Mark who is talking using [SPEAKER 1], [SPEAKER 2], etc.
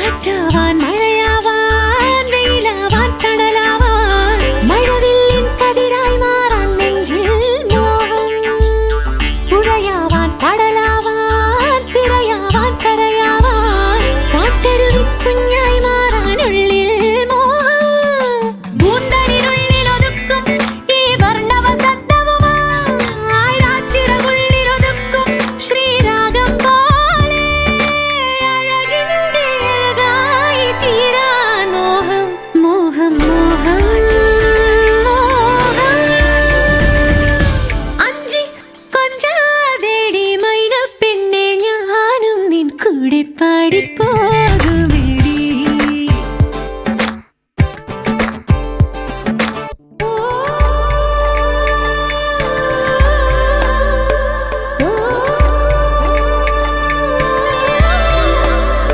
[SPEAKER 1] കാറ്റാവാൻ മഴയാവാൻ വെയിലാവാൻ തണലാവാൻ മഴവില്ലിൻ കതിരായി മാറാൻ നെഞ്ചിൽ മോഹം പുഴയാവാൻ കടലാവാൻ തിരയാവാൻ കരയാവാൻ കാട്ടരുവി കുഞ്ഞായി മാറാൻ ഉള്ളിൽ മോഹം പൂന്തളിനുള്ളിൽ ഒതുക്കും ഈ വർണ്ണവസന്തവുമായി രാച്ചിറകുള്ളിൽ ഒതുക്കും ശ്രീരാഗം പോലെ അഴകിന്റെ അഴകായി തീരാൻ മോഹം മോഹം മോഹം മോഹം അഞ്ചി കൊഞ്ചാതേടി മൈന പെണ്ണെ ഞാനും നിൻ കൂടെ പാടിപ്പോ